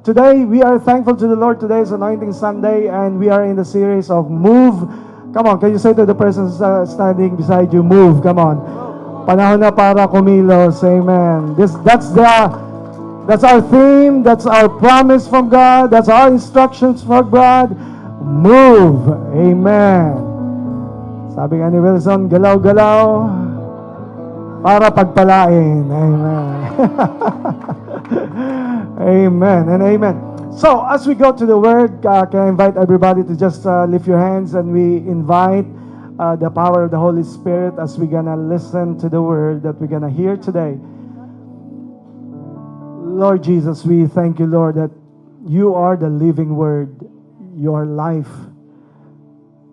Today, we are thankful to the Lord. Today is Anointing Sunday, and we are in the series of Move. Come on, can you say to the person standing beside you, move, come on. Panahon na para kumilos, amen. That's our theme, that's our promise from God, that's our instructions from God. Move, amen. Sabi nga ni Wilson, galaw-galaw para pagpalain, amen. Amen and amen. So, as we go to the Word, can I invite everybody to just lift your hands, and we invite the power of the Holy Spirit as we're gonna listen to the Word that we're gonna hear today. Lord Jesus, we thank you, Lord, that you are the living Word. You are life.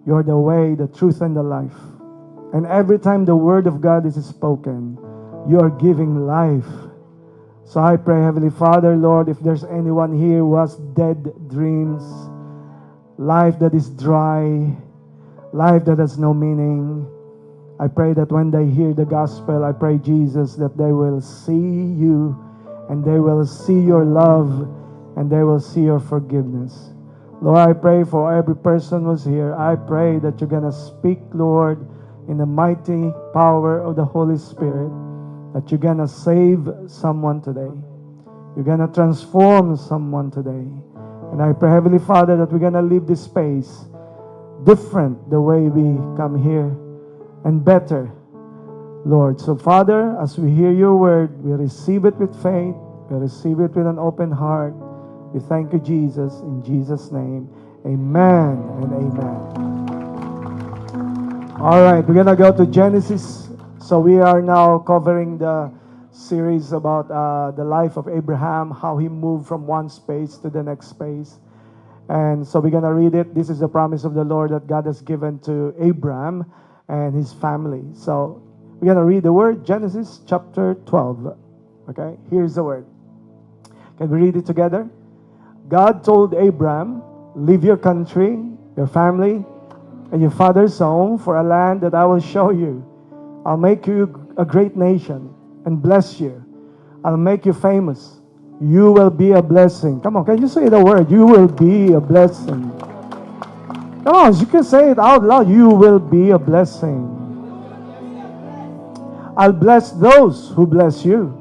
You are the way, the truth, and the life. And every time the Word of God is spoken, you are giving life. So I pray, Heavenly Father, Lord, if there's anyone here who has dead dreams, life that is dry, life that has no meaning, I pray that when they hear the gospel, I pray, Jesus, that they will see you, and they will see your love, and they will see your forgiveness. Lord, I pray for every person who's here. I pray that you're going to speak, Lord, in the mighty power of the Holy Spirit, that you're going to save someone today. You're going to transform someone today. And I pray, Heavenly Father, that we're going to leave this space different the way we come here, and better, Lord. So, Father, as we hear your word, we receive it with faith. We receive it with an open heart. We thank you, Jesus, in Jesus' name. Amen and amen. All right, we're going to go to Genesis. So we are now covering the series about the life of Abraham, how he moved from one space to the next space. And so we're going to read it. This is the promise of the Lord that God has given to Abraham and his family. So we're going to read the word, Genesis chapter 12. Okay, here's the word. Can we read it together? God told Abraham, leave your country, your family, and your father's home for a land that I will show you. I'll make you a great nation and bless you. I'll make you famous. You will be a blessing. Come on, can you say the word? You will be a blessing. Come on, you can say it out loud. You will be a blessing. I'll bless those who bless you,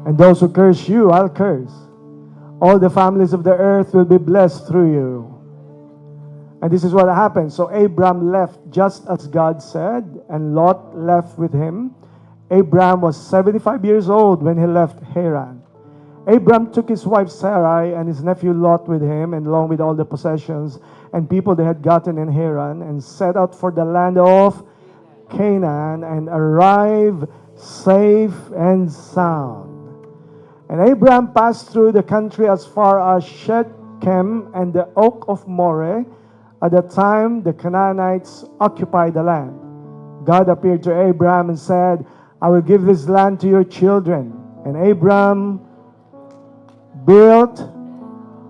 and those who curse you, I'll curse. All the families of the earth will be blessed through you. And this is what happened. So Abraham left just as God said, and Lot left with him. Abraham was 75 years old when he left Haran. Abraham took his wife Sarai and his nephew Lot with him, and along with all the possessions and people they had gotten in Haran, and set out for the land of Canaan, and arrived safe and sound. And Abraham passed through the country as far as Shechem and the oak of Moreh. At that time, the Canaanites occupied the land. God appeared to Abraham and said, I will give this land to your children. And Abraham built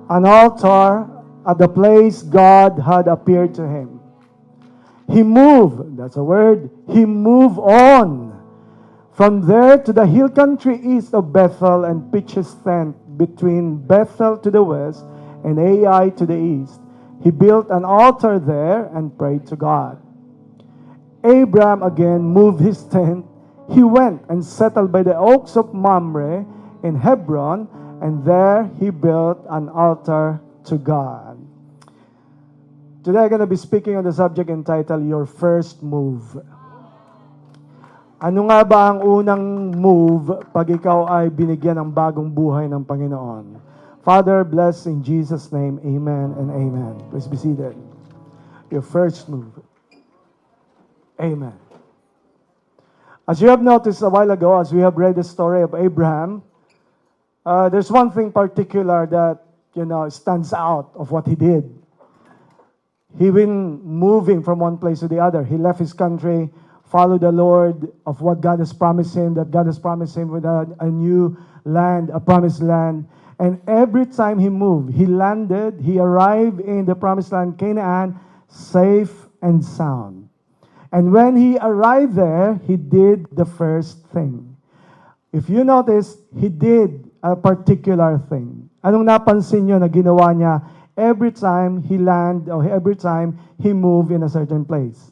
an altar at the place God had appeared to him. He moved, that's a word, he moved on from there to the hill country east of Bethel, and pitched his tent between Bethel to the west and Ai to the east. He built an altar there and prayed to God. Abraham again moved his tent. He went and settled by the oaks of Mamre in Hebron, and there he built an altar to God. Today I'm going to be speaking on the subject entitled, Your First Move. Ano nga ba ang unang move pag ikaw ay binigyan ng bagong buhay ng Panginoon? Father, bless in Jesus' name, amen and amen. Please be seated. Your first move. Amen. As you have noticed a while ago, as we have read the story of Abraham, there's one thing particular that, stands out of what he did. He been moving from one place to the other. He left his country, followed the Lord of what God has promised him, that God has promised him with a new land, a promised land. And every time he moved, he landed, he arrived in the promised land, Canaan, safe and sound. And when he arrived there, he did the first thing. If you notice, he did a particular thing. Anong napansin nyo na ginawa niya every time he land or every time he move in a certain place?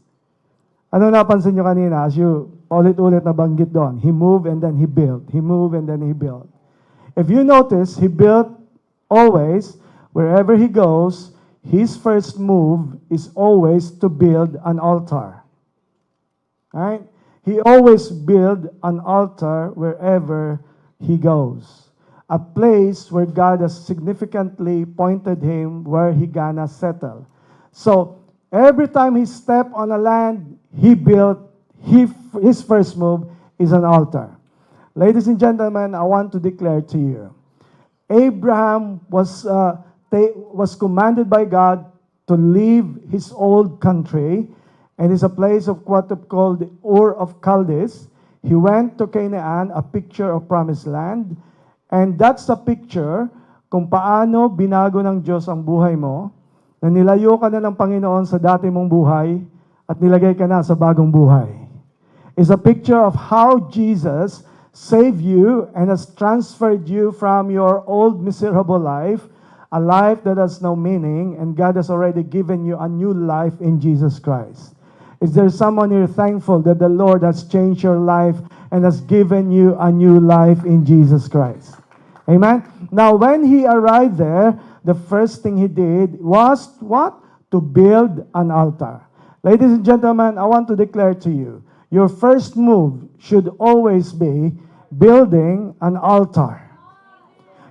Anong napansin nyo kanina as you ulit-ulit nabanggit doon? He moved and then he built. He moved and then he built. If you notice, he built always, wherever he goes, his first move is always to build an altar. Right? He always build an altar wherever he goes. A place where God has significantly pointed him where he gonna settle. So, every time he step on a land, he built, his first move is an altar. Ladies and gentlemen, I want to declare to you, Abraham was commanded by God to leave his old country, and it's a place of what called the Ur of Chaldees. He went to Canaan, a picture of promised land, and that's a picture kung paano binago ng Diyos ang buhay mo, na nilayo ka na ng Panginoon sa dati mong buhay, at nilagay ka na sa bagong buhay. It's a picture of how Jesus saved you and has transferred you from your old miserable life, a life that has no meaning, and God has already given you a new life in Jesus Christ. Is there someone here thankful that the Lord has changed your life and has given you a new life in Jesus Christ? Amen? Now, when he arrived there, the first thing he did was what? To build an altar. Ladies and gentlemen, I want to declare to you, your first move should always be building an altar.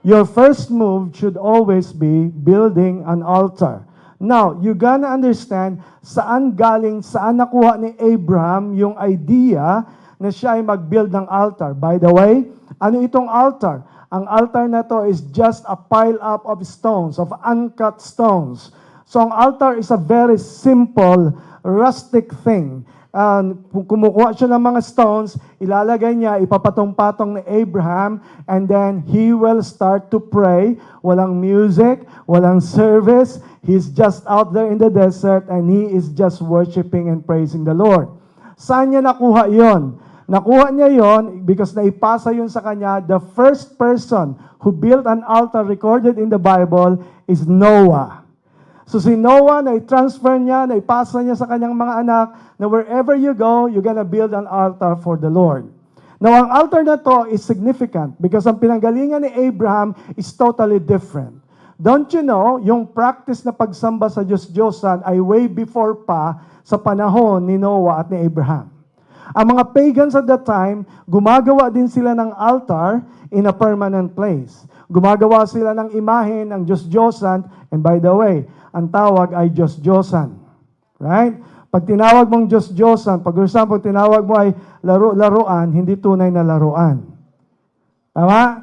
Your first move should always be building an altar. Now, you gonna understand saan nakuha ni Abraham yung idea na siya ay mag-build ng altar. By the way, ano itong altar? Ang altar na to is just a pile up of stones, of uncut stones. So ang altar is a very simple, rustic thing. Kumukuha siya ng mga stones, ilalagay niya, ipapatong-patong ni Abraham, and then he will start to pray. Walang music, walang service. He's just out there in the desert and he is just worshiping and praising the Lord. Saan niya nakuha yon? Nakuha niya yon because naipasa yun sa kanya. The first person who built an altar recorded in the Bible is Noah. So si Noah, na-transfer niya, naipasa niya sa kanyang mga anak, na wherever you go, you're gonna build an altar for the Lord. Now, ang altar na to is significant because ang pinanggalingan ni Abraham is totally different. Don't you know, yung practice na pagsamba sa Diyos-Diyosan ay way before pa sa panahon ni Noah at ni Abraham. Ang mga pagans at that time, gumagawa din sila ng altar in a permanent place. Gumagawa sila ng imahe ng Diyos-Diyosan, and by the way, ang tawag ay Diyos-Diyosan. Right? Pag tinawag mong Diyos-Diyosan, pag example, tinawag mo ay laro-laruan, hindi tunay na laruan. Tama?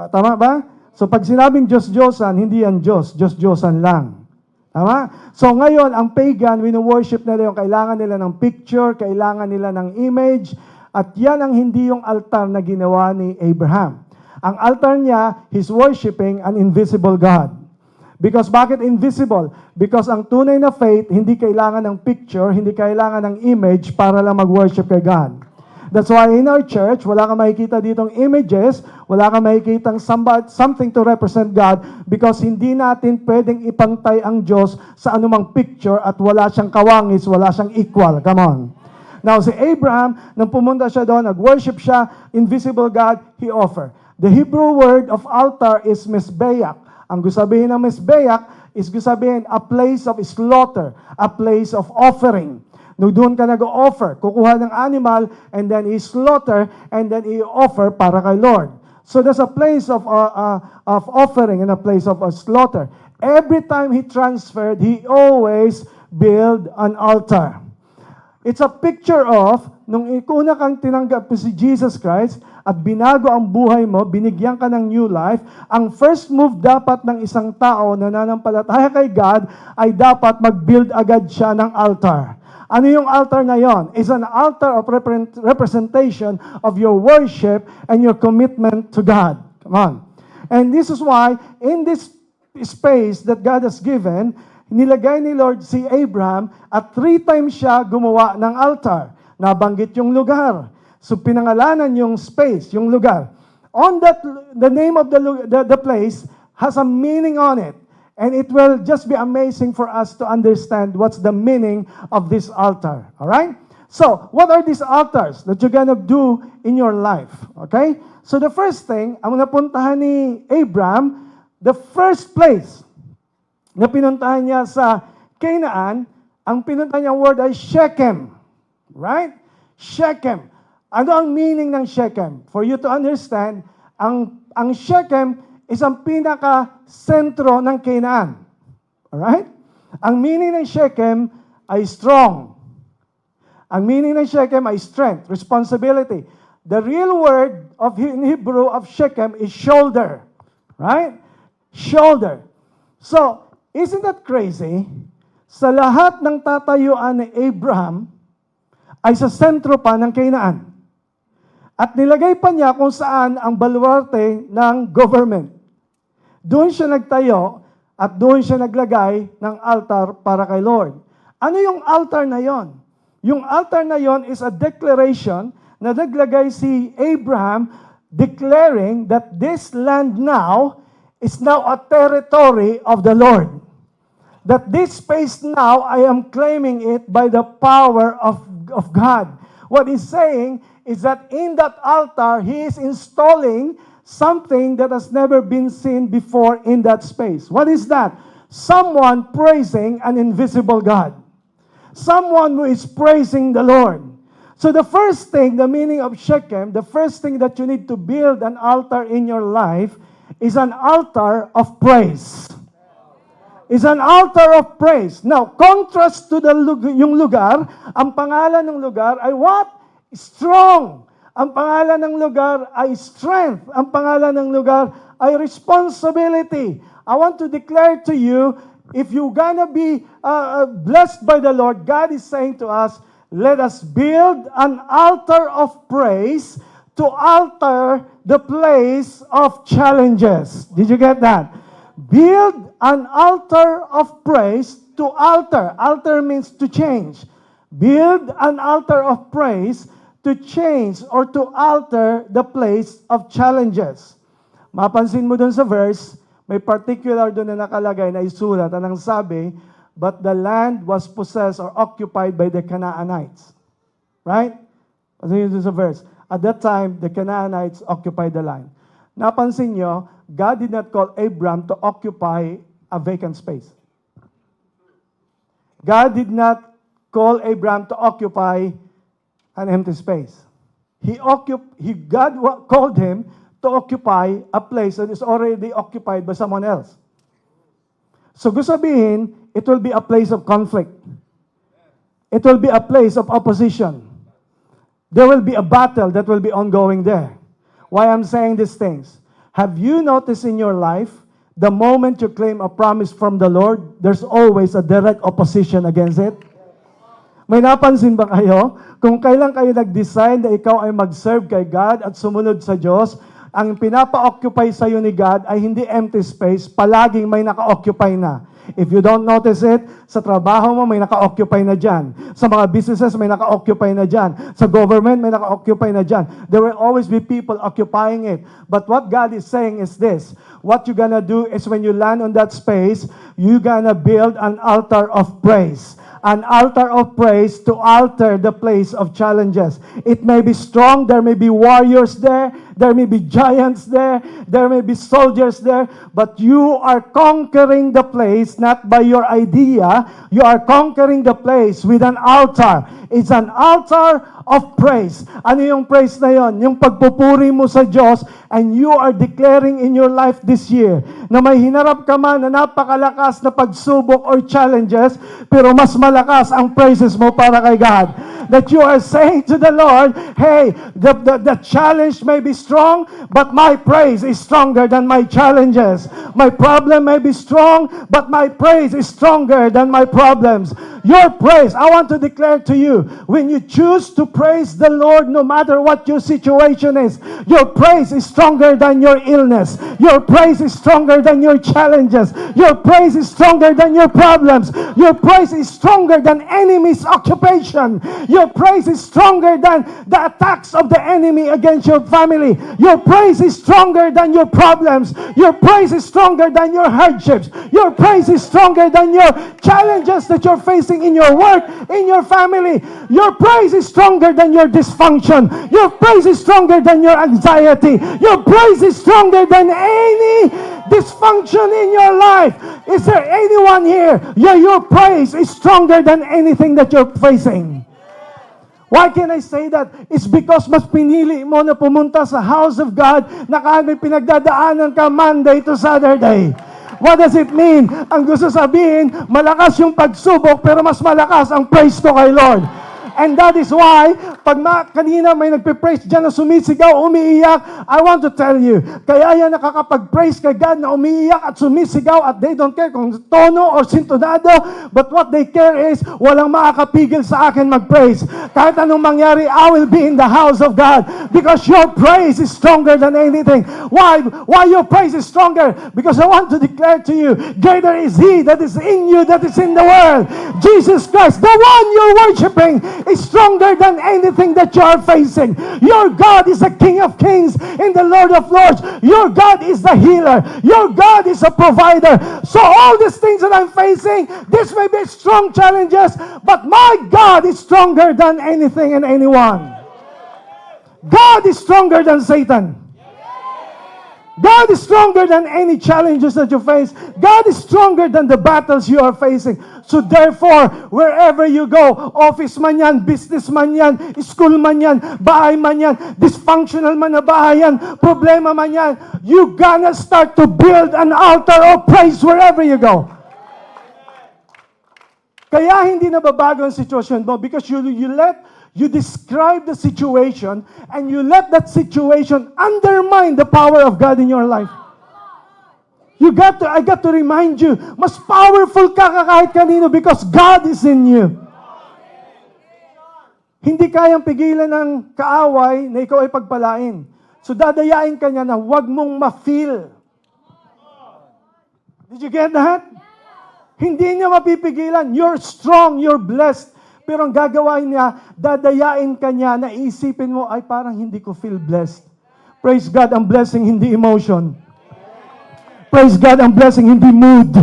Tama ba? So pag sinabing Diyos-Diyosan, hindi yan Diyos, Diyos-Diyosan lang. Tama? So ngayon, ang pagan, wino-worship nila yung kailangan nila ng picture, kailangan nila ng image, at yan ang hindi yung altar na ginawa ni Abraham. Ang altar niya, he's worshiping an invisible God. Because bakit invisible? Because ang tunay na faith, hindi kailangan ng picture, hindi kailangan ng image para lang mag-worship kay God. That's why in our church, wala kang makikita ditong images, wala kang makikitang something to represent God because hindi natin pwedeng ipantay ang Diyos sa anumang picture at wala siyang kawangis, wala siyang equal. Come on. Now, si Abraham, nang pumunta siya doon, nag-worship siya, invisible God, he offered. The Hebrew word of altar is mesbeach. Ang gusto sabihin ng mesbeach is gusto sabihin a place of slaughter, a place of offering. No, doon ka nag-offer, kukuha ng animal, and then i-slaughter, and then i-offer para kay Lord. So there's a place of offering and a place of slaughter. Every time he transferred, he always built an altar. It's a picture of, nung una kang tinanggap si Jesus Christ, at binago ang buhay mo, binigyan ka ng new life, ang first move dapat ng isang tao na nananampalataya kay God ay dapat mag-build agad siya ng altar. Ano yung altar na yon? It's an altar of representation of your worship and your commitment to God. Come on. And this is why, in this space that God has given, nilagay ni Lord si Abraham at 3 times siya gumawa ng altar. Nabanggit yung lugar. So pinangalanan yung space, yung lugar. on that, the name of the place has a meaning on it. And it will just be amazing for us to understand what's the meaning of this altar. All right? So, what are these altars that you're gonna do in your life? Okay? So, the first thing, ang napuntahan ni Abraham, the first place na pinuntahan niya sa Canaan, ang pinuntahan niyang word ay Shechem. Right? Shechem. Ano ang meaning ng Shechem? For you to understand, ang Shechem is ang pinaka-sentro ng Canaan. Alright? Ang meaning ng Shechem ay strong. Ang meaning ng Shechem ay strength, responsibility. The real word in Hebrew of Shechem is shoulder. Right? Shoulder. So, isn't that crazy? Sa lahat ng tatayuan ni Abraham, ay sa sentro pa ng Canaan. At nilagay pa niya kung saan ang baluarte ng government. Doon siya nagtayo at doon siya naglagay ng altar para kay Lord. Ano yung altar na yon? Yung altar na yon is a declaration na naglagay si Abraham declaring that this land now is now a territory of the Lord. That this space now, I am claiming it by the power of God. What he's saying is that in that altar, he is installing something that has never been seen before in that space. What is that? Someone praising an invisible God. Someone who is praising the Lord. So the first thing, the meaning of Shechem, the first thing that you need to build an altar in your life is an altar of praise. Is an altar of praise. Now, contrast to yung lugar, ang pangalan ng lugar ay what? Strong. Ang pangalan ng lugar ay strength. Ang pangalan ng lugar ay responsibility. I want to declare to you, if you're gonna be blessed by the Lord, God is saying to us, let us build an altar of praise to alter the place of challenges. Did you get that? Build an altar of praise to alter. Alter means to change. Build an altar of praise to change or to alter the place of challenges. Mapansin mo dun sa verse, may particular dun na nakalagay na isulat. Anong sabi? But the land was possessed or occupied by the Canaanites. Right? Pansin nyo dun sa verse. At that time, the Canaanites occupied the land. Napansin nyo, God did not call Abram to occupy a vacant space. God did not call Abram to occupy an empty space. God called him to occupy a place that is already occupied by someone else. So gusto sabihin, it will be a place of conflict. It will be a place of opposition. There will be a battle that will be ongoing there. Why I'm saying these things? Have you noticed in your life, the moment you claim a promise from the Lord, there's always a direct opposition against it? May napansin ba kayo? Kung kailan kayo nag-decide na ikaw ay mag-serve kay God at sumunod sa Diyos, ang pinapa-occupy sa iyo ni God ay hindi empty space, palaging may naka-occupy na. If you don't notice it, sa trabaho mo may naka-occupy na dyan. Sa mga businesses may naka-occupy na dyan. Sa government may naka-occupy na dyan. There will always be people occupying it. But what God is saying is this. What you're gonna do is when you land on that space, you're gonna build an altar of praise. An altar of praise to alter the place of challenges. It may be strong, there may be warriors there may be giants there may be soldiers there, but you are conquering the place not by your idea, you are conquering the place with an altar. It's an altar of praise. Ano yung praise na yon? Yung pagpupuri mo sa Diyos, and you are declaring in your life this year na may hinarap ka man na napakalakas na pagsubok or challenges, pero mas malakas ang praises mo para kay God. That you are saying to the Lord, hey, the challenge may be strong, but my praise is stronger than my challenges. My problem may be strong, but my praise is stronger than my problems. Your praise, I want to declare to you, when you choose to praise the Lord no matter what your situation is, your praise is stronger than your illness. Your praise is stronger than your challenges. Your praise is stronger than your problems. Your praise is stronger than enemy's occupation. Your praise is stronger than the attacks of the enemy against your family. Your praise is stronger than your problems. Your praise is stronger than your hardships. Your praise is stronger than your challenges that you're facing in your work, in your family. Your praise is stronger than your dysfunction. Your praise is stronger than your anxiety. Your praise is stronger than any dysfunction in your life. Is there anyone here? Your praise is stronger than anything that you're facing. Why can I say that? It's because mas pinili mo na pumunta sa house of God na kahit may pinagdadaanan ka Monday to Saturday. What does it mean? Ang gusto sabihin, malakas yung pagsubok pero mas malakas ang praise ko kay Lord. And that is why, pag kanina may nagpe-praise dyan na sumisigaw, umiiyak, I want to tell you, kaya yan nakakapag-praise kay God na umiiyak at sumisigaw at they don't care kung tono or sintonado, but what they care is, walang makakapigil sa akin mag-praise. Kahit anong mangyari, I will be in the house of God because your praise is stronger than anything. Why? Why your praise is stronger? Because I want to declare to you, greater is He that is in you that is in the world. Jesus Christ, the one you're worshiping, is stronger than anything that you are facing. Your God is the King of Kings and the Lord of Lords. Your God is the healer. Your God is a provider. So all these things that I'm facing, this may be strong challenges, but my God is stronger than anything and anyone. God is stronger than Satan. God is stronger than any challenges that you face. God is stronger than the battles you are facing. So therefore, wherever you go, office man yan, business man yan, school man yan, bahay man yan, dysfunctional man na bahay yan, problema man yan, you gonna start to build an altar of praise wherever you go. Kaya hindi nababago ang sitwasyon mo because you describe the situation and you let that situation undermine the power of God in your life. I got to remind you, mas powerful ka kahit kanino because God is in you. Hindi kayang pigilan ng kaaway na ikaw ay pagpalain. So dadayain ka niya na huwag mong ma-feel. Did you get that? Hindi niya mapipigilan. You're strong, you're blessed. Pero ang gagawin niya, dadayain ka niya na isipin mo, ay parang hindi ko feel blessed. Praise God, ang blessing hindi emotion. Praise God, ang blessing hindi mood.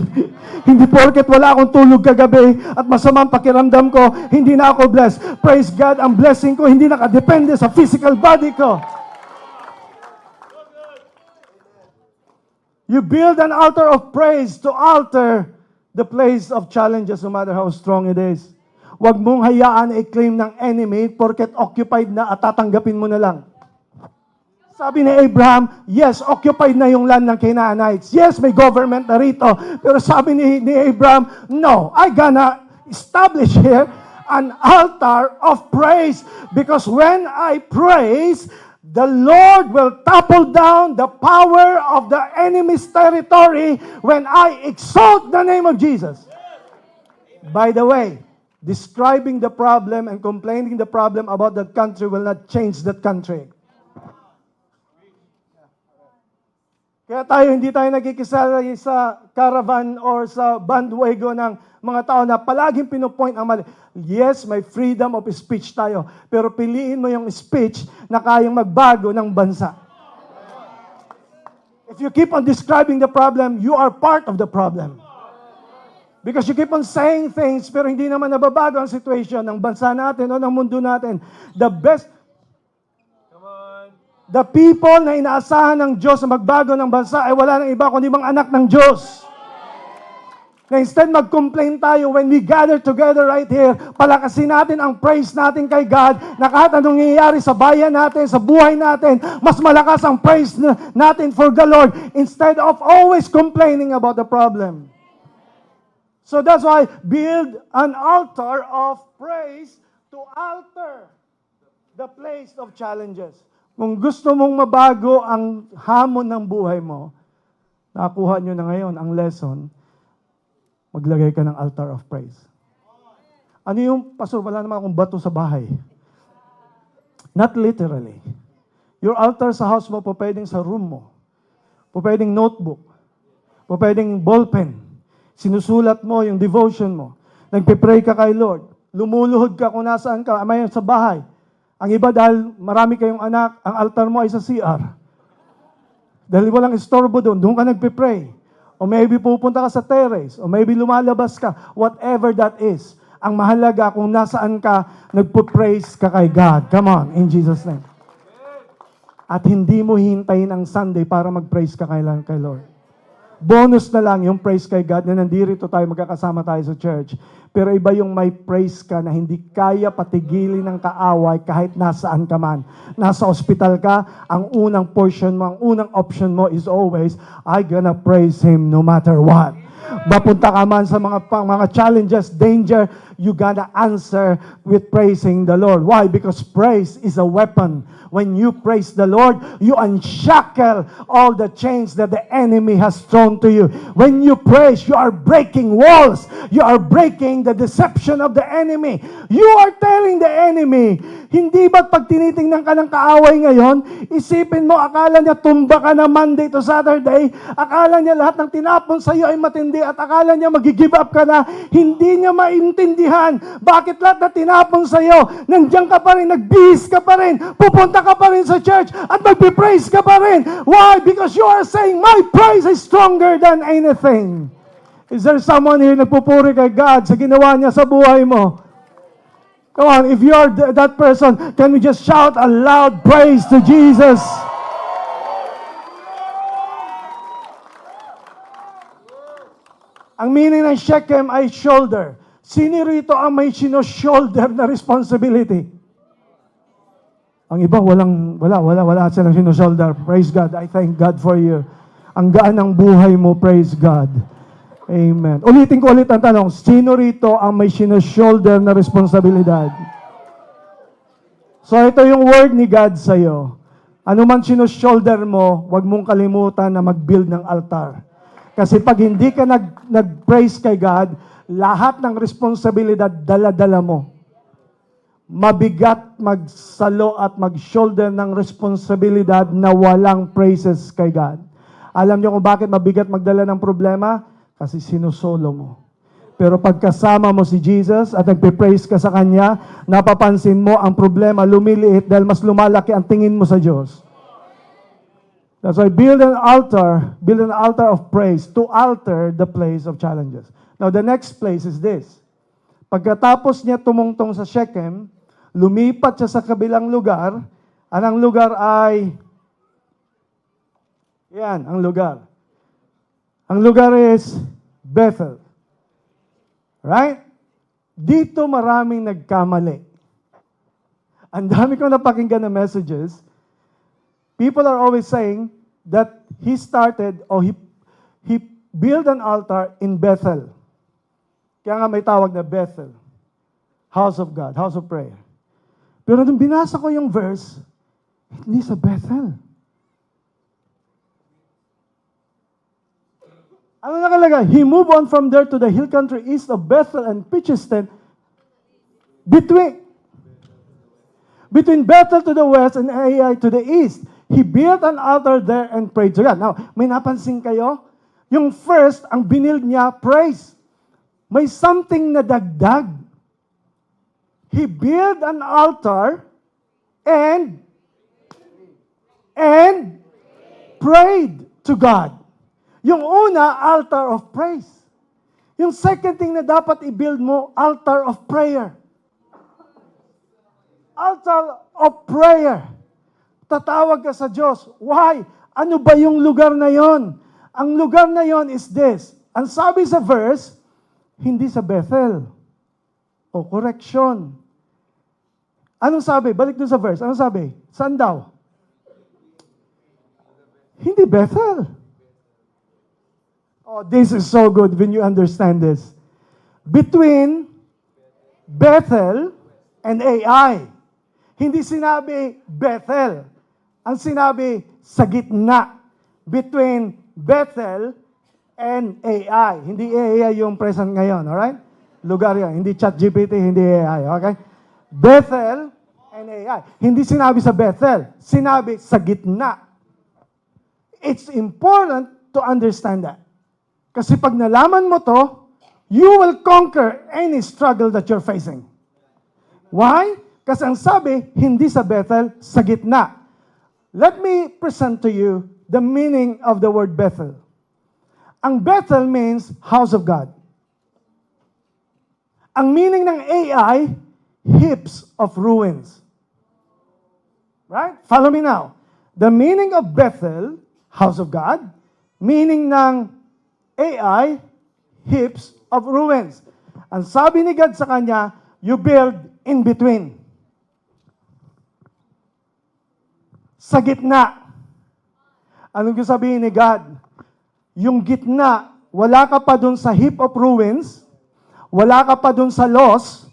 Hindi porket wala akong tulog kagabi at masamang pakiramdam ko, hindi na ako blessed. Praise God, ang blessing ko hindi nakadepende sa physical body ko. You build an altar of praise to alter the place of challenges no matter how strong it is. Huwag mong hayaan i-claim ng enemy porket occupied na at tatanggapin mo na lang. Sabi ni Abraham, yes, occupied na yung land ng Canaanites. Yes, may government na rito. Pero sabi ni Abraham, no, I gonna establish here an altar of praise. Because when I praise, the Lord will topple down the power of the enemy's territory when I exalt the name of Jesus. By the way, describing the problem and complaining the problem about that country will not change that country. Kaya hindi tayo nagkikisali sa caravan or sa bandwagon ng mga tao na palaging pinupoint ang mali. Yes, may freedom of speech tayo. Pero piliin mo yung speech na kayang magbago ng bansa. If you keep on describing the problem, you are part of the problem. Because you keep on saying things pero hindi naman nababago ang situation ng bansa natin o ng mundo natin. The people na inaasahan ng Diyos na magbago ng bansa ay wala nang iba kundi mga anak ng Diyos. Na instead mag-complain tayo when we gather together right here, palakasin natin ang praise natin kay God na kahit anong nangyayari sa bayan natin, sa buhay natin, mas malakas ang praise natin for the Lord instead of always complaining about the problem. So that's why build an altar of praise to alter the place of challenges. Kung gusto mong mabago ang hamon ng buhay mo, nakuha nyo na ngayon ang lesson, maglagay ka ng altar of praise. Ano yung, pastor, wala naman akong bato sa bahay. Not literally. Your altar sa house mo, pwedeng sa room mo. Pwedeng notebook. Pwedeng ballpen. Sinusulat mo yung devotion mo. Nagpe-pray ka kay Lord. lumuluhod ka kung nasaan ka, may sa bahay. Ang iba dahil marami kayong anak, ang altar mo ay sa CR. Dahil walang istorbo doon ka nagpe-pray. O maybe pupunta ka sa terrace, o maybe lumalabas ka, whatever that is. Ang mahalaga kung nasaan ka, nagpo-praise ka kay God. Come on, in Jesus' name. At hindi mo hintayin ang Sunday para mag-praise ka kay Lord. Bonus na lang yung praise kay God na nandito tayo, magkakasama tayo sa church. Pero iba yung may praise ka na hindi kaya patigilin ng kaaway kahit nasaan ka man. Nasa ospital ka, ang unang portion mo, ang unang option mo is always, I gonna praise Him no matter what. Mapunta ka man sa mga challenges, danger, you gotta answer with praising the Lord. Why? Because praise is a weapon. When you praise the Lord, you unshackle all the chains that the enemy has thrown to you. When you praise, you are breaking walls. You are breaking the deception of the enemy. You are telling the enemy, hindi ba't pag tinitingnan ka ng kaaway ngayon, isipin mo, akala niya tumba ka na Monday to Saturday, akala niya lahat ng tinapon sa iyo ay matindi, at akala niya mag-give up ka na, hindi niya maintindihan bakit lahat na tinapon sa iyo, nandiyan ka pa rin, nagbihis ka pa rin, pupunta ka pa rin sa church, at magpipraise ka pa rin. Why? Because you are saying, my praise is stronger than anything. Is there someone here nagpupuri kay God sa ginawa niya sa buhay mo? Come on, if you are that person, can we just shout a loud praise to Jesus? Ang meaning ng Shechem ay shoulder. Sino rito ang may sino-shoulder na responsibility? Ang iba, wala silang sino-shoulder. Praise God. I thank God for you. Ang gaan ng buhay mo, praise God. Amen. Ulitin ko ulit ang tanong, sino rito ang may sino-shoulder na responsibilidad? So ito yung word ni God sa'yo. Ano man sino-shoulder mo, huwag mong kalimutan na mag-build ng altar. Kasi pag hindi ka nag-praise kay God, lahat ng responsibilidad dala-dala mo. Mabigat magsalo at mag-shoulder ng responsibilidad na walang praises kay God. Alam niyo kung bakit mabigat magdala ng problema? Kasi sinusolo mo. Pero pagkasama mo si Jesus at nagpe-praise ka sa Kanya, napapansin mo ang problema lumiliit dahil mas lumalaki ang tingin mo sa Diyos. That's why build an altar of praise to alter the place of challenges. Now the next place is this. Pagkatapos niya tumungtong sa Shechem, lumipat siya sa kabilang lugar. Ang lugar ay, yan, ang lugar. Ang lugar is Bethel. Right? Dito maraming nagkamali. Ang dami kong napakinggan na messages. People are always saying that he started or he built an altar in Bethel. Kaya nga may tawag na Bethel. House of God, house of prayer. Pero nung binasa ko yung verse, hindi sa Bethel. Ano nakalagay? He moved on from there to the hill country east of Bethel and pitched tent between Bethel to the west and Ai to the east. He built an altar there and prayed to God. Now, may napansin kayo? Yung first, ang binild niya, praise. May something na dagdag. He built an altar and prayed to God. Yung una, altar of praise. Yung second thing na dapat i-build mo, altar of prayer. Altar of prayer. Tatawag ka sa Diyos. Why? Ano ba yung lugar na yon? Ang lugar na yon is this. Ang sabi sa verse, hindi sa Bethel. O, correction. Anong sabi? Balik doon sa verse. Anong sabi? Saan daw? Hindi Bethel. Oh, this is so good when you understand this. Between Bethel and Ai. Hindi sinabi Bethel. Ang sinabi sa gitna. Between Bethel and Ai. Hindi Ai yung present ngayon, alright? Lugar yan. Hindi ChatGPT, hindi AI, okay? Bethel and Ai. Hindi sinabi sa Bethel. Sinabi sa gitna. It's important to understand that. Kasi pag nalaman mo to, you will conquer any struggle that you're facing. Why? Kasi ang sabi, hindi sa Bethel, sa gitna. Let me present to you the meaning of the word Bethel. Ang Bethel means house of God. Ang meaning ng AI, heaps of ruins. Right? Follow me now. The meaning of Bethel, house of God, meaning ng AI, heaps of ruins. Ang sabi ni God sa kanya, you build in between. Sa gitna. Anong gusto sabihin ni God? Yung gitna, wala ka pa dun sa heap of ruins, wala ka pa dun sa loss,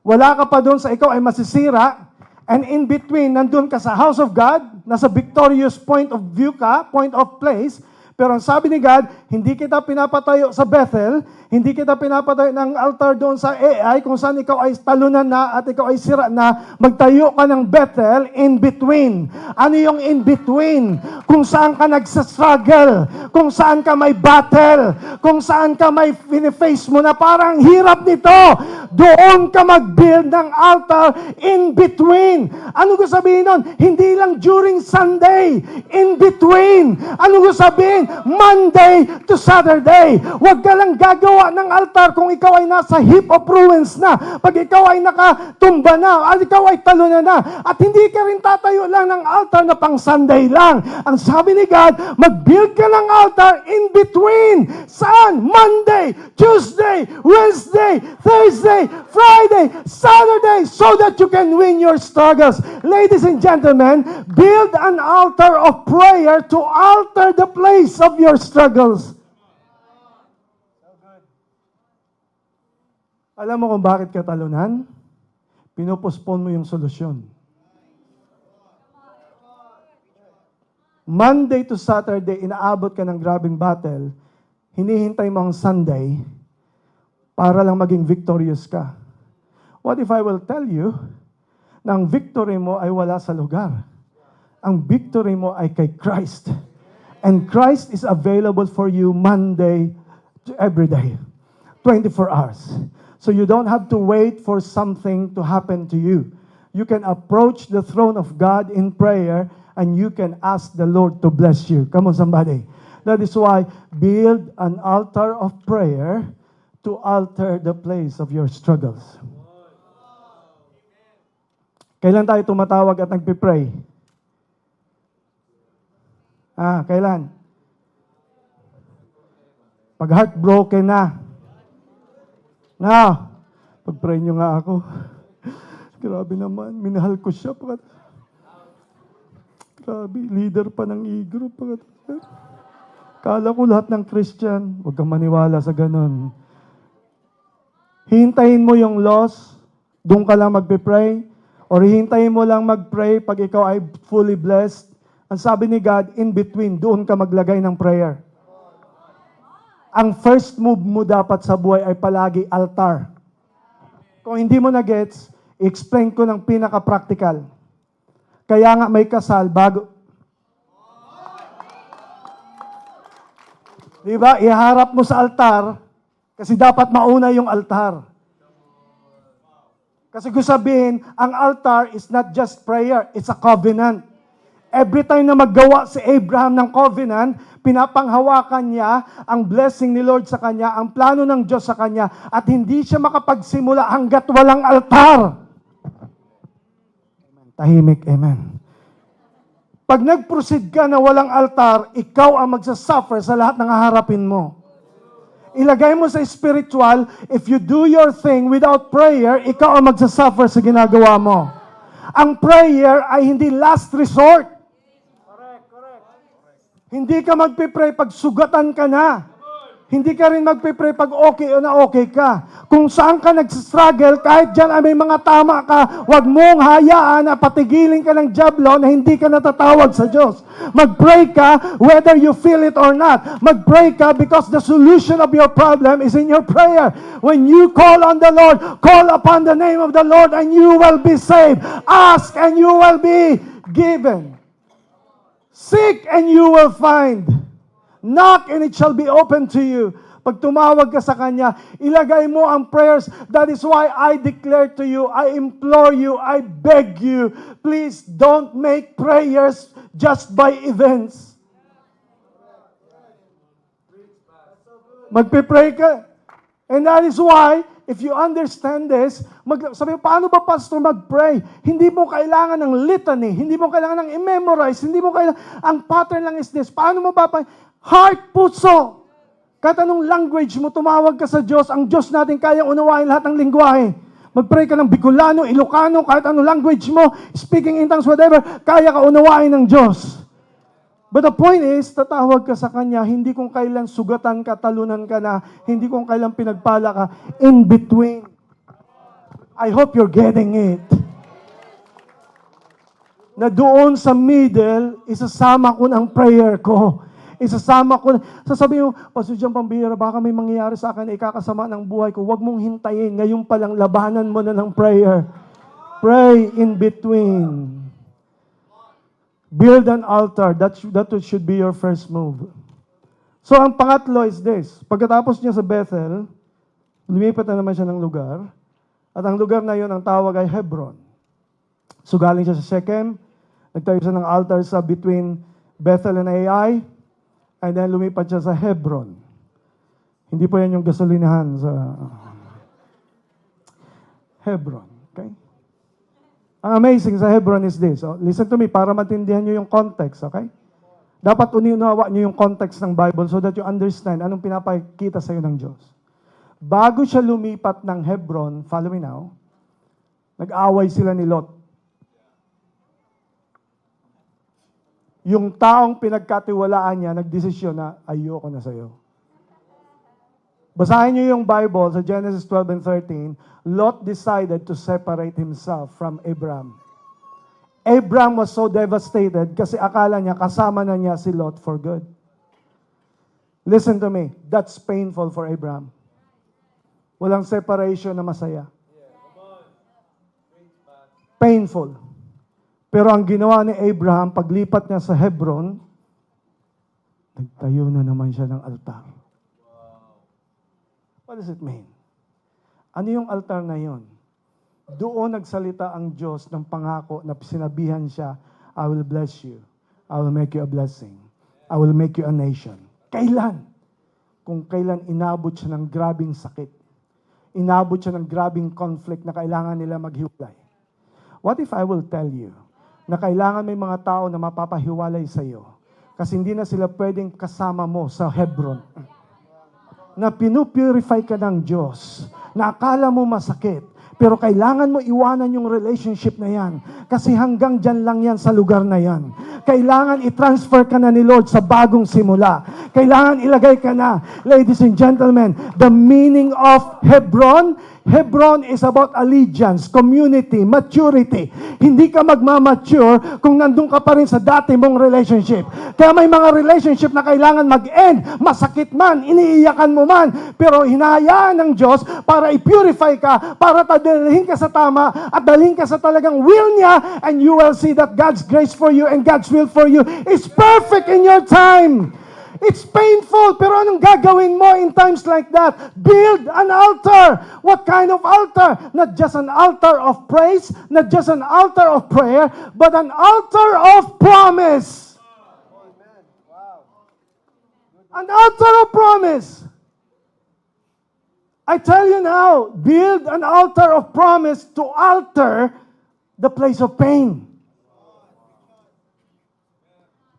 wala ka pa dun sa ikaw ay masisira, and in between, nandun ka sa house of God, nasa victorious point of view ka, point of place, pero ang sabi ni God, hindi kita pinapatayo sa Bethel, hindi kita pinapatayo ng altar doon sa AI, kung saan ikaw ay talunan na at ikaw ay sira na, magtayo ka ng Bethel in between. Ano yung in between? Kung saan ka nagsastruggle, kung saan ka may battle, kung saan ka may face mo na parang hirap nito, doon ka mag-build ng altar in between. Ano gusto sabihin nun? Hindi lang during Sunday, in between. Ano gusto sabihin? Monday to Saturday. Huwag ka lang gagawa ng altar kung ikaw ay nasa heap of ruins na. Pag ikaw ay nakatumba na, at ikaw ay talunan na. At hindi ka rin tatayo lang ng altar na pang Sunday lang. Ang sabi ni God, mag-build ka ng altar in between. Saan? Monday, Tuesday, Wednesday, Thursday, Friday, Saturday, so that you can win your struggles. Ladies and gentlemen, build an altar of prayer to alter the place of your struggles. Alam mo kung bakit ka talunan? Pinupospone mo yung solusyon. Monday to Saturday, inaabot ka ng grabing battle, hinihintay mo ang Sunday para lang maging victorious ka. What if I will tell you na ang victory mo ay wala sa lugar? Ang victory mo ay kay Christ. And Christ is available for you Monday to every day, 24 hours. So you don't have to wait for something to happen to you. You can approach the throne of God in prayer and you can ask the Lord to bless you. Come on, somebody. That is why build an altar of prayer to alter the place of your struggles. Kailan tayo tumatawag at nagpipray? Kailan? Pag heartbroken na. Pag-pray nyo nga ako. Grabe naman, minahal ko siya. Grabe, leader pa ng e-group. Kala ko lahat ng Christian, huwag kang maniwala sa ganun. Hintayin mo yung loss, doon ka lang magpipray, or hintayin mo lang magpray pag ikaw ay fully blessed. Ang sabi ni God, in between, doon ka maglagay ng prayer. Ang first move mo dapat sa buhay ay palagi altar. Kung hindi mo na-gets, explain ko ng pinaka-practical. Kaya nga may kasal bago. Diba? Iharap mo sa altar kasi dapat mauna yung altar. Kasi gusto sabihin, ang altar is not just prayer, it's a covenant. Every time na maggawa si Abraham ng covenant, pinapanghawakan niya ang blessing ni Lord sa kanya, ang plano ng Diyos sa kanya, at hindi siya makapagsimula hanggat walang altar. Tahimik, amen. Pag nag-proceed ka na walang altar, ikaw ang magsasuffer sa lahat ng haharapin mo. Ilagay mo sa spiritual, if you do your thing without prayer, ikaw ang magsasuffer sa ginagawa mo. Ang prayer ay hindi last resort. Hindi ka magpipray pag sugatan ka na. Hindi ka rin magpipray pag okay o na okay ka. Kung saan ka nagsistruggle, kahit dyan ay may mga tama ka, huwag mong hayaan na patigilin ka ng diablo na hindi ka natatawag sa Diyos. Mag-pray ka whether you feel it or not. Mag-pray ka because the solution of your problem is in your prayer. When you call on the Lord, call upon the name of the Lord and you will be saved. Ask and you will be given. Seek and you will find. Knock and it shall be open to you. Pag tumawag ka sa Kanya, ilagay mo ang prayers. That is why I declare to you, I implore you, I beg you, please don't make prayers just by events. Magpipray ka. And that is why, if you understand this, sabi mo, paano ba pastor mag-pray? Hindi mo kailangan ng litany, hindi mo kailangan ng i-memorize, hindi mo kailangan, ang pattern lang is this. Paano mo ba? Heart, puso. Kahit anong language mo, tumawag ka sa Diyos, ang Diyos natin kaya unawain lahat ng lingwahe. Mag-pray ka ng Bicolano, Ilocano, kahit anong language mo, speaking in tongues, whatever, kaya ka unawain ng Diyos. But the point is, tatawag ka sa Kanya, hindi kung kailan sugatan ka, talunan ka na, hindi kung kailan pinagpala ka, in between. I hope you're getting it. Na doon sa middle, isasama ko ng prayer ko. Isasama ko. Sasabihin mo, Pastor John Pambira, baka may mangyayari sa akin, ikakasama ng buhay ko. Huwag mong hintayin. Ngayon pa lang, labanan mo na ng prayer. Pray in between. Build an altar. That should be your first move. So, ang pangatlo is this. Pagkatapos niya sa Bethel, lumipat na naman siya ng lugar. At ang lugar na yun, ang tawag ay Hebron. So, galing siya sa Shechem. Nagtayo siya ng altar sa between Bethel and Ai. And then, lumipat siya sa Hebron. Hindi po yan yung gasolinahan sa Hebron. Okay? Ang amazing sa Hebron is this. Oh, listen to me para matindihan nyo yung context, okay? Dapat unawa nyo yung context ng Bible so that you understand anong pinapakita sa'yo ng Diyos. Bago siya lumipat ng Hebron, follow me now, nag-away sila ni Lot. Yung taong pinagkatiwalaan niya, nagdesisyon na, ayoko na sa'yo. Basahin niyo yung Bible sa Genesis 12 and 13. Lot decided to separate himself from Abram. Abram was so devastated kasi akala niya kasama na niya si Lot for good. Listen to me, that's painful for Abram. Walang separation na masaya. Painful. Pero ang ginawa ni Abraham, paglipat niya sa Hebron, nagtayo na naman siya ng altar. What does it mean? Ano yung altar na yon? Doon nagsalita ang Diyos ng pangako na sinabihan siya, I will bless you. I will make you a blessing. I will make you a nation. Kailan? Kung kailan inabot siya ng grabing sakit. Inabot siya ng grabing conflict na kailangan nila maghiwalay. What if I will tell you na kailangan may mga tao na mapapahiwalay sa iyo kasi hindi na sila pwedeng kasama mo sa Hebron? Na pinupurify ka ng Diyos, na akala mo masakit, pero kailangan mo iwanan yung relationship na yan. Kasi hanggang dyan lang yan sa lugar na yan. Kailangan i-transfer ka na ni Lord sa bagong simula. Kailangan ilagay ka na. Ladies and gentlemen, the meaning of Hebron, Hebron is about allegiance, community, maturity. Hindi ka magmamature kung nandun ka pa rin sa dati mong relationship. Kaya may mga relationship na kailangan mag-end. Masakit man, iniiyakan mo man. Pero hinahayaan ng Diyos para i-purify ka, para dalhin ka sa tama at dalhin ka sa talagang will niya, and you will see that God's grace for you and God's will for you is perfect in your time. It's painful, pero anong gagawin mo in times like that? Build an altar. What kind of altar? Not just an altar of praise, not just an altar of prayer, but an altar of promise. An altar of promise. I tell you now, build an altar of promise to alter the place of pain.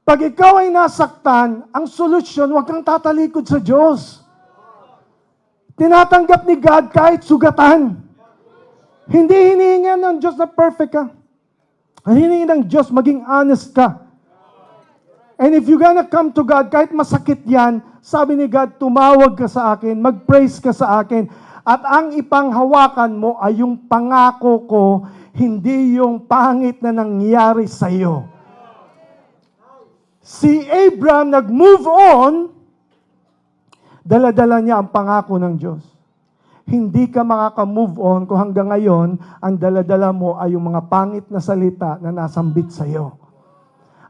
Pag ikaw ay nasaktan, ang solusyon, huwag kang tatalikod sa Diyos. Tinatanggap ni God kahit sugatan. Hindi hinihingi ng Diyos na perfect ka. Hinihingi ng Diyos maging honest ka. And if you're gonna come to God, kahit masakit yan, sabi ni God, tumawag ka sa akin, mag-praise ka sa akin, at ang ipanghawakan mo ay yung pangako ko, hindi yung pangit na nangyari sa iyo. Si Abraham nag-move on, dala-dala niya ang pangako ng Diyos. Hindi ka makaka-move on kung hanggang ngayon, ang dala-dala mo ay yung mga pangit na salita na nasambit sa iyo.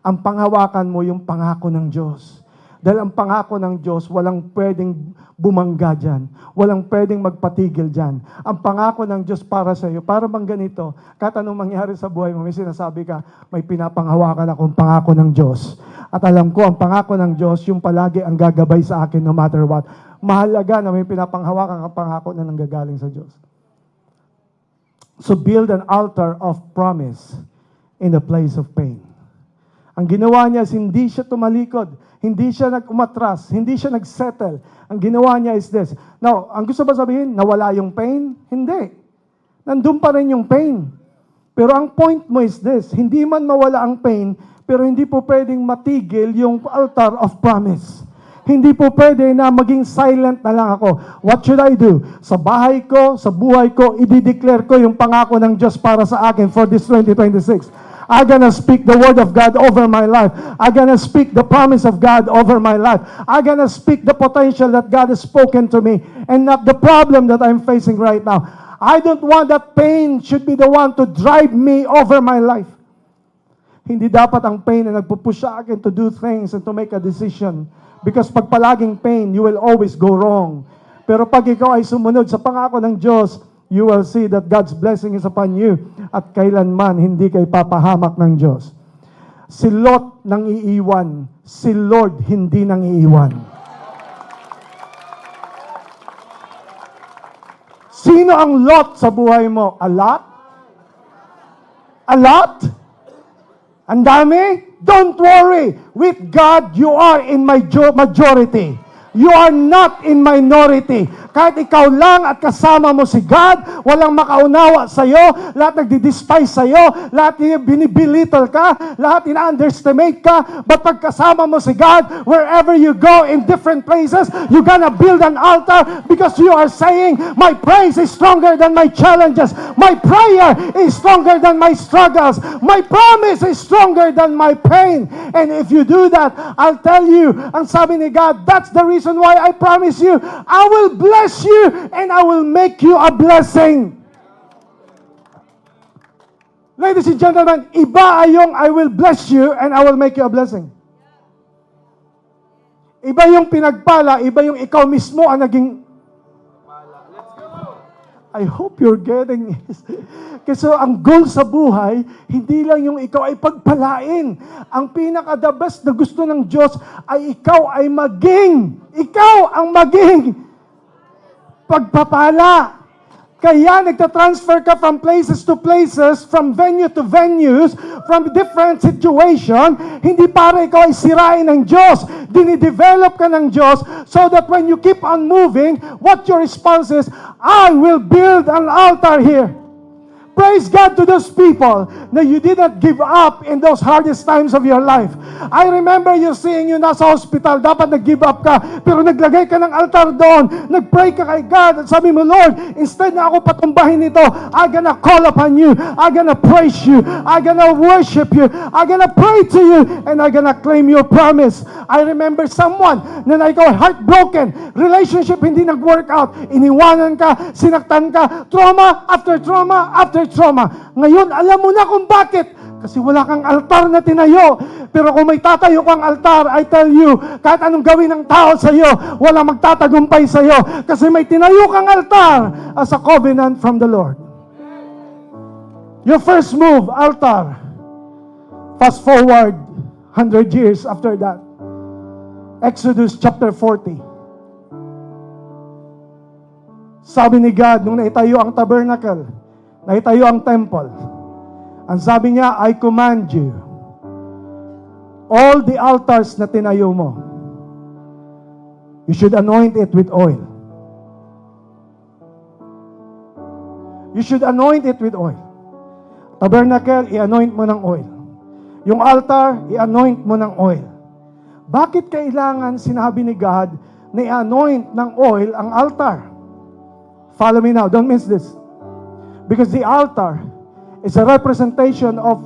Ang panghawakan mo yung pangako ng Diyos. Dahil ang pangako ng Diyos, walang pwedeng bumangga dyan. Walang pwedeng magpatigil dyan. Ang pangako ng Diyos para sa iyo, para bang ganito, kahit anong mangyari sa buhay mo, may sinasabi ka, may pinapanghawakan akong pangako ng Diyos. At alam ko, ang pangako ng Diyos, yung palagi ang gagabay sa akin no matter what. Mahalaga na may pinapanghawakan ang pangako na nanggagaling sa Diyos. So build an altar of promise in the place of pain. Ang ginawa niya is hindi siya tumalikod, hindi siya nag-umatras, hindi siya nag-settle. Ang ginawa niya is this. Now, ang gusto ba sabihin, nawala yung pain? Hindi. Nandun pa rin yung pain. Pero ang point mo is this, hindi man mawala ang pain, pero hindi po pwedeng matigil yung altar of promise. Hindi po pwede na maging silent na lang ako. What should I do? Sa bahay ko, sa buhay ko, i-declare ko yung pangako ng Diyos para sa akin for this 2026. I'm gonna speak the word of God over my life. I'm gonna speak the promise of God over my life. I'm gonna speak the potential that God has spoken to me and not the problem that I'm facing right now. I don't want that pain should be the one to drive me over my life. Hindi dapat ang pain na nagpupush sa akin to do things and to make a decision. Because pag palaging pain, you will always go wrong. Pero pag ikaw ay sumunod sa pangako ng Diyos, you will see that God's blessing is upon you at kailanman hindi kay papahamak ng Diyos. Si Lot nang iiwan, si Lord hindi nang iiwan. Sino ang Lot sa buhay mo? A lot? A lot? Ang dami? Don't worry. With God, you are in majority. You are not in minority. Kahit ikaw lang at kasama mo si God, walang makaunawa sa'yo, lahat nagdi-despise sa'yo, lahat binibilittle ka, lahat ina-underestimate ka, but pag kasama mo si God, wherever you go in different places, you're gonna build an altar because you are saying, my praise is stronger than my challenges. My prayer is stronger than my struggles. My promise is stronger than my pain. And if you do that, I'll tell you, ang sabi ni God, that's the reason why I promise you, I will bless you and I will make you a blessing. Ladies and gentlemen, iba ay yung I will bless you and I will make you a blessing. Iba yung pinagpala, iba yung ikaw mismo ang naging. I hope you're getting this. Kasi ang goal sa buhay, hindi lang yung ikaw ay pagpalain. Ang pinaka-the best na gusto ng Diyos ay ikaw ang maging pagpapala. Kaya nagtatransfer ka from places to places, from venue to venues, from different situation, hindi para ikaw ay sirain ng Diyos. Dinidevelop ka ng Diyos so that when you keep on moving, what your response is, I will build an altar here. Praise God to those people that you did not give up in those hardest times of your life. I remember you seeing you nasa hospital, dapat nag-give up ka, pero naglagay ka ng altar doon, nag-pray ka kay God, at sabi mo, Lord, instead na ako patumbahin ito, I'm gonna call upon you, I'm gonna praise you, I'm gonna worship you, I'm gonna pray to you, and I'm gonna claim your promise. I remember someone na ikaw heartbroken, relationship hindi nag-work out, iniwanan ka, sinaktan ka, trauma after trauma after trauma. Ngayon, alam mo na kung bakit. Kasi wala kang altar na tinayo. Pero kung may tatayo kang altar, I tell you, kahit anong gawin ng tao sa iyo, walang magtatagumpay sa iyo. Kasi may tinayo kang altar as a covenant from the Lord. Your first move, altar. Fast forward 100 years after that. Exodus chapter 40. Sabi ni God, nung naitayo ang tabernacle, naitayo ang temple, ang sabi niya, I command you, all the altars na tinayo mo, you should anoint it with oil. You should anoint it with oil. Tabernacle, i-anoint mo ng oil. Yung altar, i-anoint mo ng oil. Bakit kailangan sinabi ni God na i-anoint ng oil ang altar? Follow me now, don't miss this. Because the altar is a representation of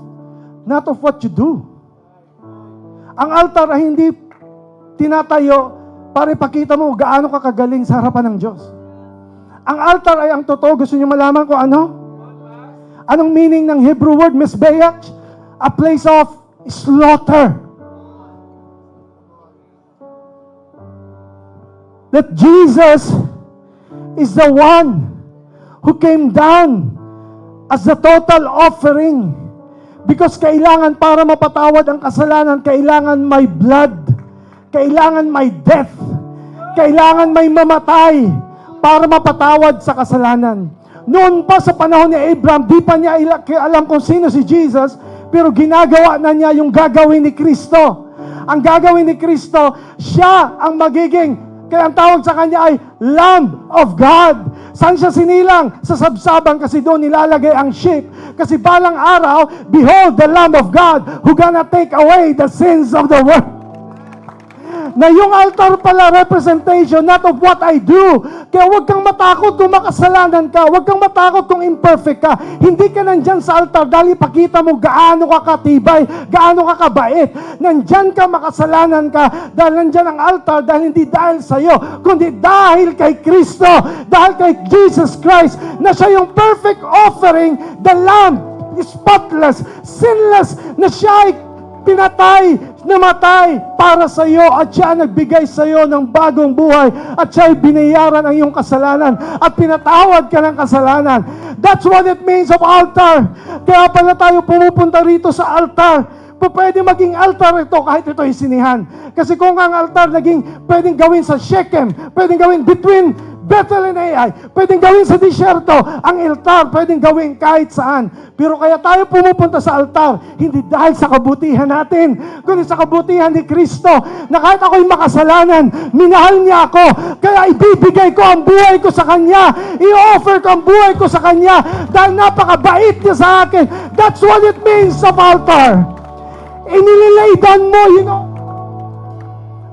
not of what you do. Ang altar ay hindi tinatayo para ipakita mo gaano ka kagaling sa harapan ng Diyos. Ang altar ay ang totoo. Gusto niyo malaman kung ano? Anong meaning ng Hebrew word, Mizbeach? A place of slaughter. that Jesus is the one who came down as the total offering. Because kailangan para mapatawad ang kasalanan, kailangan may blood, kailangan may death, kailangan may mamatay para mapatawad sa kasalanan. Noon pa sa panahon ni Abraham, di pa niya alam kung sino si Jesus, pero ginagawa na niya yung gagawin ni Kristo. Ang gagawin ni Kristo, siya ang magiging, kaya ang tawag sa kanya ay Lamb of God. Saan siya sinilang? Sa sabsaban, kasi doon nilalagay ang sheep. Kasi balang araw, behold the Lamb of God who gonna take away the sins of the world. Na yung altar pala representation not of what I do. Kaya huwag kang matakot kung makasalanan ka. Huwag kang matakot kung imperfect ka. Hindi ka nandyan sa altar dahil ipakita mo gaano ka katibay, gaano ka kabait. Nandyan ka, makasalanan ka dahil nandyan ang altar, dahil hindi dahil sa'yo, kundi dahil kay Kristo, dahil kay Jesus Christ, na siya yung perfect offering, the Lamb, spotless, sinless, na siya ay pinatay, namatay para sa iyo, at siya nagbigay sa iyo ng bagong buhay, at siya ay binayaran ang iyong kasalanan at pinatawad ka ng kasalanan. That's what it means of altar. Kaya pala tayo pumupunta rito sa altar. Pwede maging altar ito kahit ito ay sinihan. Kasi kung ang altar pwedeng gawin sa Shechem, pwedeng gawin between Bethel and Ai, pwedeng gawin sa disyerto, ang altar pwedeng gawin kahit saan. Pero kaya tayo pumupunta sa altar, hindi dahil sa kabutihan natin, kundi sa kabutihan ni Kristo, na kahit ako'y makasalanan, minahal niya ako, kaya ibibigay ko ang buhay ko sa Kanya, i-offer ko ang buhay ko sa Kanya, dahil napakabait niya sa akin. That's what it means of altar. Inilalaidan mo,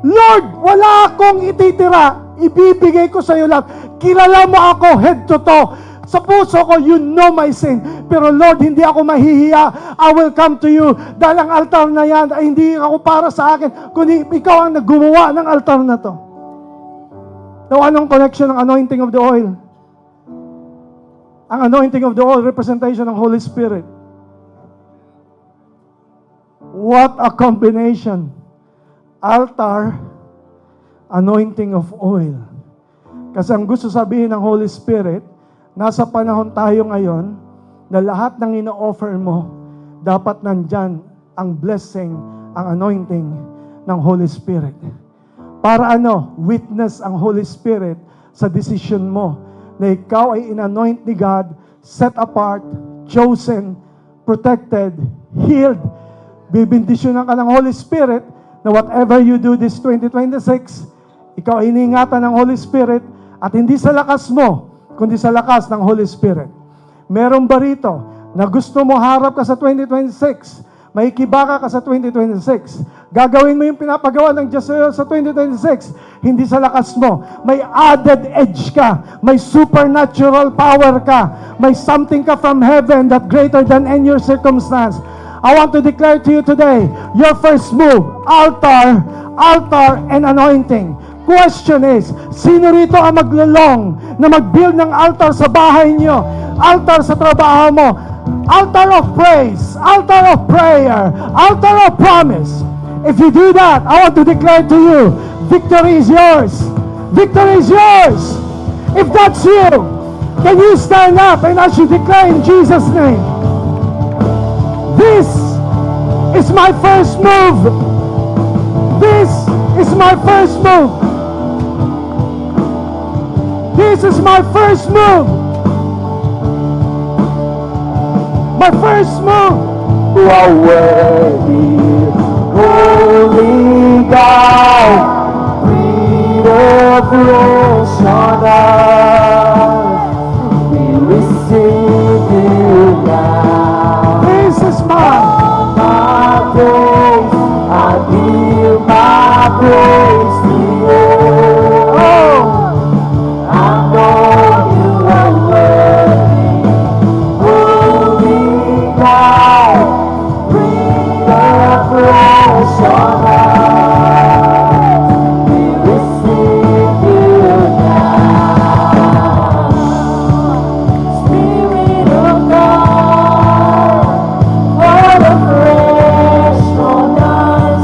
Lord, wala akong ititira, ibibigay ko sa iyo lahat. Kilala mo ako head to toe. Sa puso ko, you know my sin. Pero Lord, hindi ako mahihiya. I will come to you. Dahil ang altar na yan ay hindi ako para sa akin, kundi ikaw ang naggumawa ng altar na to. Now, anong connection ng anointing of the oil? Ang anointing of the oil, representation ng Holy Spirit. What a combination. Altar, anointing of oil. Kasi ang gusto sabihin ng Holy Spirit, nasa panahon tayo ngayon na lahat ng ino-offer mo, dapat nandyan ang blessing, ang anointing ng Holy Spirit. Para witness ang Holy Spirit sa decision mo na ikaw ay in-anoint ni God, set apart, chosen, protected, healed. Bibindisyonan ka ng Holy Spirit na whatever you do this 2026, ikaw ay iniingatan ng Holy Spirit, at hindi sa lakas mo, kundi sa lakas ng Holy Spirit. Meron ba rito na gusto mo harap ka sa 2026, may kibaka ka sa 2026, gagawin mo yung pinapagawa ng Diyos sa 2026, hindi sa lakas mo, may added edge ka, may supernatural power ka, may something ka from heaven that greater than any your circumstance. I want to declare to you today, your first move, altar, and anointing. Question is, sino rito ang maglulong na mag-build ng altar sa bahay niyo, altar sa trabaho mo, altar of praise, altar of prayer, altar of promise? If you do that, I want to declare to you, victory is yours. Victory is yours. If that's you, can you stand up and I should declare in Jesus' name? This is my first move. This is my first move. This is my first move. My first move. You are worthy, holy God, breathe of ocean earth. We receive you now. This is my praise. I give my praise to you. Oh, I know you are worthy, holy God, breathe of fresh on us. We receive you now. Spirit of God, fall afresh on us.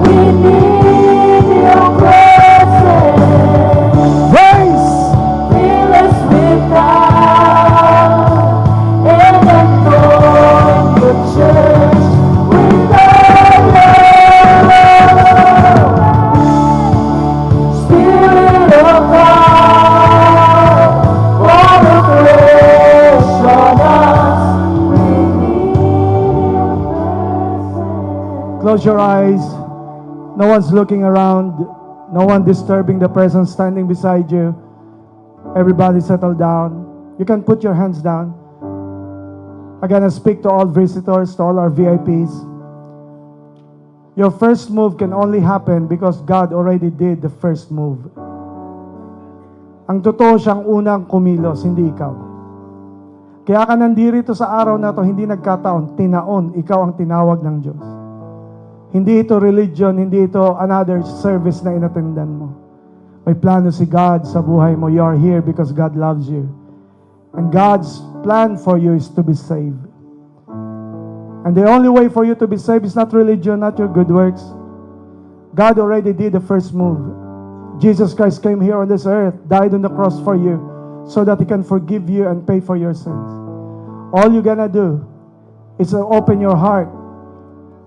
We need your close your eyes. No one's looking around. No one disturbing the person standing beside you. Everybody settle down. You can put your hands down. I'm gonna speak to all visitors, to all our VIPs. Your first move can only happen because God already did the first move. Ang totoo, siyang unang kumilos, hindi ikaw. Kaya ka nandito sa araw na to, hindi nagkataon, tinaon, ikaw ang tinawag ng Diyos. Hindi ito religion, hindi ito another service na inatendan mo. May plano si God sa buhay mo. You are here because God loves you. And God's plan for you is to be saved. And the only way for you to be saved is not religion, not your good works. God already did the first move. Jesus Christ came here on this earth, died on the cross for you, so that He can forgive you and pay for your sins. All you're gonna do is to open your heart,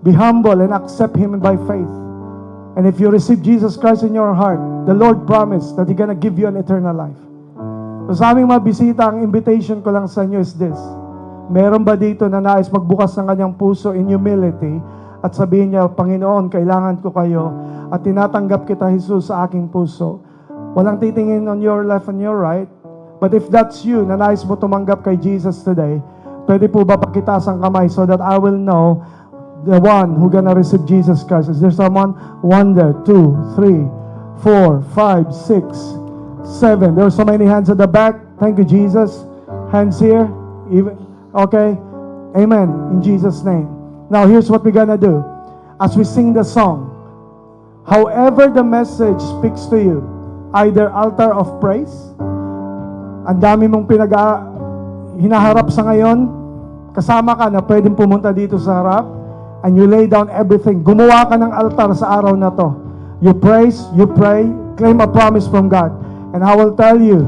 be humble, and accept Him by faith. And if you receive Jesus Christ in your heart, the Lord promised that He's gonna give you an eternal life. So sa aming mga bisita, ang invitation ko lang sa inyo is this. Meron ba dito na nais magbukas ng kanyang puso in humility at sabihin niya, Panginoon, kailangan ko kayo at tinatanggap kita, Jesus, sa aking puso. Walang titingin on your left and your right. But if that's you, na nais mo tumanggap kay Jesus today, pwede po ba pakitaas ang kamay so that I will know the one who gonna receive Jesus Christ? Is there someone? 1 there, 2, 3, 4, 5, 6, 7. There are so many hands at the back. Thank you, Jesus. Hands here. Even. Okay? Amen. In Jesus' name. Now, here's what we're gonna do. As we sing the song, however the message speaks to you, either altar of praise, ang dami mong hinaharap sa ngayon, kasama ka na pwedeng pumunta dito sa harap, and you lay down everything. Gumawa ka ng altar sa araw na to. You praise, you pray, claim a promise from God. And I will tell you,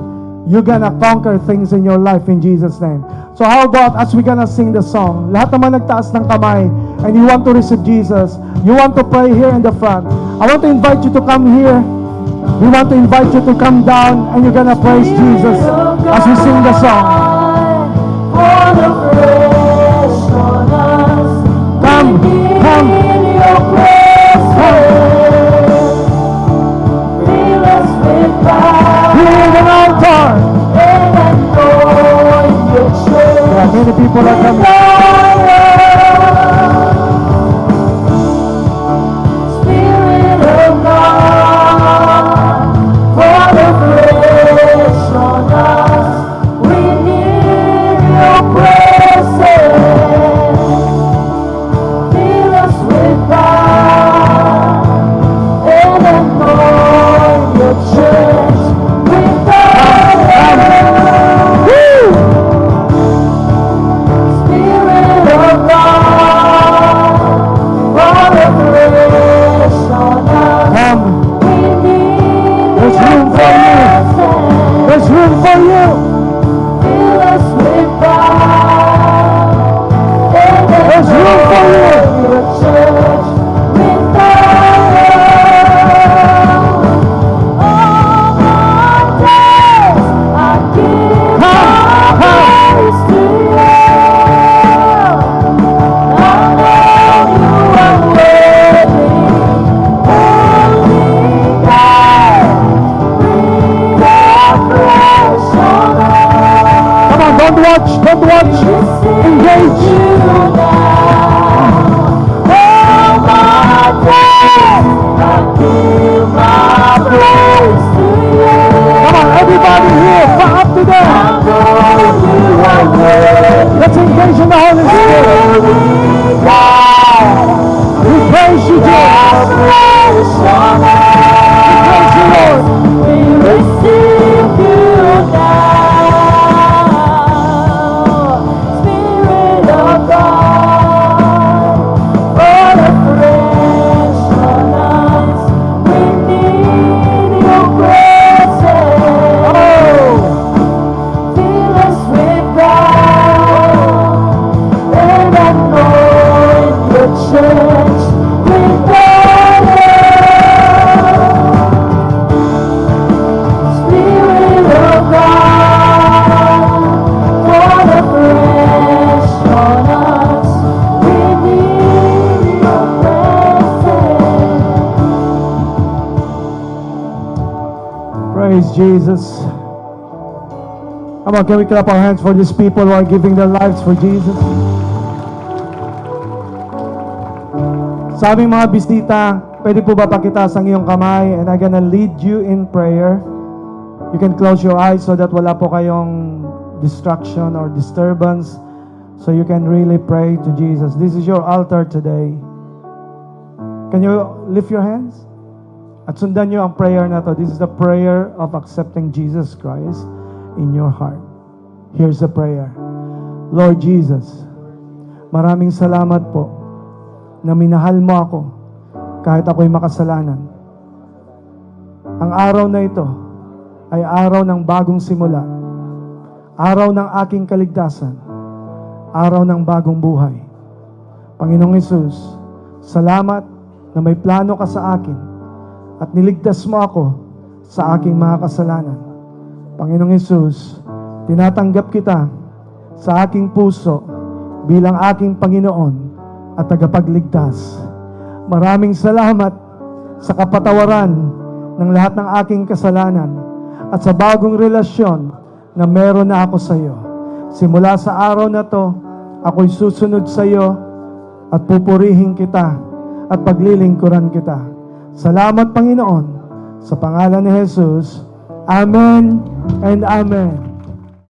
you're gonna conquer things in your life in Jesus' name. So how about as we're gonna sing the song, lahat naman nagtaas ng kamay, and you want to receive Jesus, you want to pray here in the front, I want to invite you to come here. We want to invite you to come down, and you're gonna praise Jesus as we sing the song. Come, come, here in an altar. Yeah, many people are coming. Spirit of God, fall afresh on us. We need your presence. Fill us with power and anoint your church with fire. There's room for you. Fill us with fire. There's room for you. Your church with fire. All my days I give my praise to you. I know you are worthy. Holy God. Don't watch, engage. All my days, I give my praise to you. Come on, everybody here, clap up to them. I know you are worthy. Let's engage in the Holy Spirit. We praise you, Jesus. We praise you, Lord. We receive you now. Church with fire. Jesus. Come on, can we clap our hands for these people who are giving their lives for Jesus? Sa aming mga bisita, pwede po ba pakitaas ang iyong kamay, and I'm gonna lead you in prayer. You can close your eyes so that wala po kayong distraction or disturbance, so you can really pray to Jesus. This is your altar today. Can you lift your hands? At sundan nyo ang prayer na to. This is the prayer of accepting Jesus Christ in your heart. Here's the prayer. Lord Jesus, maraming salamat po na minahal mo ako kahit ako'y makasalanan. Ang araw na ito ay araw ng bagong simula, araw ng aking kaligtasan, araw ng bagong buhay. Panginoong Hesus, salamat na may plano ka sa akin at niligtas mo ako sa aking mga kasalanan. Panginoong Hesus, tinatanggap kita sa aking puso bilang aking Panginoon at tagapagligtas. Maraming salamat sa kapatawaran ng lahat ng aking kasalanan at sa bagong relasyon na meron na ako sa iyo. Simula sa araw na to, ako'y susunod sa iyo at pupurihin kita at paglilingkuran kita. Salamat, Panginoon, sa pangalan ni Jesus. Amen and Amen.